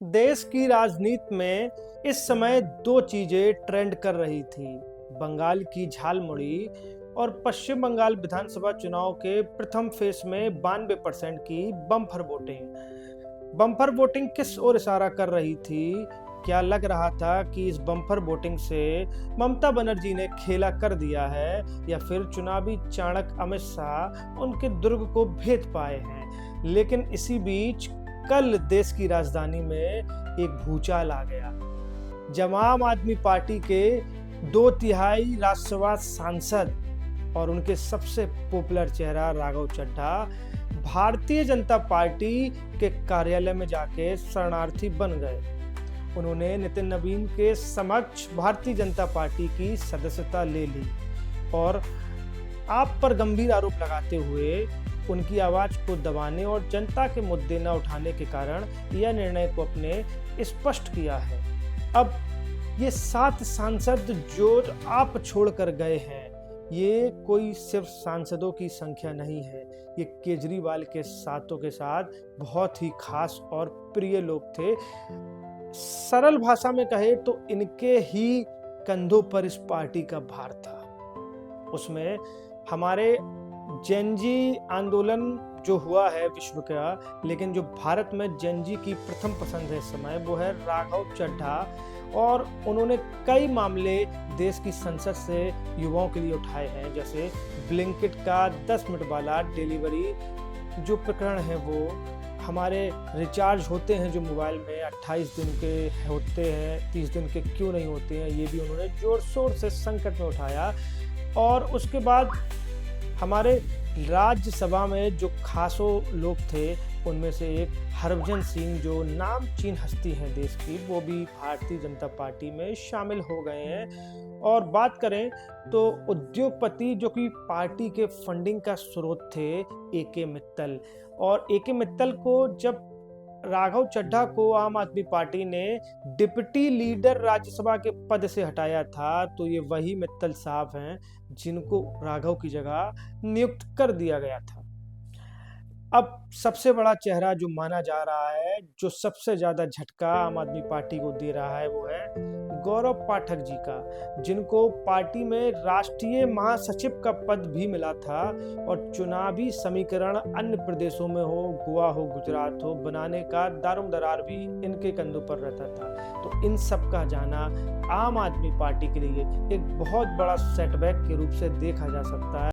देश की राजनीति में इस समय दो चीजें ट्रेंड कर रही थी। बंगाल की झालमुड़ी और पश्चिम बंगाल विधानसभा चुनाव के प्रथम फेज में 92% की बम्पर वोटिंग। बम्पर वोटिंग किस ओर इशारा कर रही थी? क्या लग रहा था कि इस बम्पर वोटिंग से ममता बनर्जी ने खेला कर दिया है, या फिर चुनावी चाणक्य अमित शाह उनके दुर्ग को भेद पाए हैं? लेकिन इसी बीच कल देश की राजधानी में एक भूचाल आ गया, जब आम आदमी पार्टी के 2/3 राज्यसभा सांसद और उनके सबसे पॉपुलर चेहरा राघव चड्ढा भारतीय जनता पार्टी के कार्यालय में जाके शरणार्थी बन गए। उन्होंने नितिन नवीन के समक्ष भारतीय जनता पार्टी की सदस्यता ले ली और आप पर गंभीर आरोप लगाते हुए उनकी आवाज को दबाने और जनता के मुद्दे न उठाने के कारण यह निर्णय को अपने स्पष्ट किया है। अब ये 7 सांसद जो आप छोड़कर गए हैं, ये कोई सिर्फ सांसदों की संख्या नहीं है, ये केजरीवाल के साथों के साथ बहुत ही खास और प्रिय लोग थे। सरल भाषा में कहे तो इनके ही कंधों पर इस पार्टी का भार था। उसमें हमारे जेनजी आंदोलन जो हुआ है विश्व का, लेकिन जो भारत में जेनजी की प्रथम पसंद है इस समय, वो है राघव चड्ढा। और उन्होंने कई मामले देश की संसद से युवाओं के लिए उठाए हैं, जैसे ब्लिंकिट का 10 मिनट वाला डिलीवरी जो प्रकरण है, वो हमारे रिचार्ज होते हैं जो मोबाइल में 28 दिन के होते हैं, 30 दिन के क्यों नहीं होते हैं, ये भी उन्होंने जोर शोर से संकट में उठाया। और उसके बाद हमारे राज्यसभा में जो खासो लोग थे, उनमें से एक हरभजन सिंह जो नामचीन हस्ती हैं देश की, वो भी भारतीय जनता पार्टी में शामिल हो गए हैं। और बात करें तो उद्योगपति जो कि पार्टी के फंडिंग का स्रोत थे, ए.के. मित्तल। और ए.के. मित्तल को जब राघव चड्ढा को आम आदमी पार्टी ने डिप्टी लीडर राज्यसभा के पद से हटाया था, तो ये वही मित्तल साहब हैं जिनको राघव की जगह नियुक्त कर दिया गया था। अब सबसे बड़ा चेहरा जो माना जा रहा है, जो सबसे ज्यादा झटका आम आदमी पार्टी को दे रहा है, वो है गौरव पाठक जी का, जिनको पार्टी में राष्ट्रीय महासचिव का पद भी मिला था। और चुनावी समीकरण अन्य प्रदेशों में हो, गोवा हो, गुजरात हो, बनाने का दारोमदार भी इनके कंधों पर रहता था। तो इन सब का जाना आम आदमी पार्टी के लिए एक बहुत बड़ा सेटबैक के रूप से देखा जा सकता है।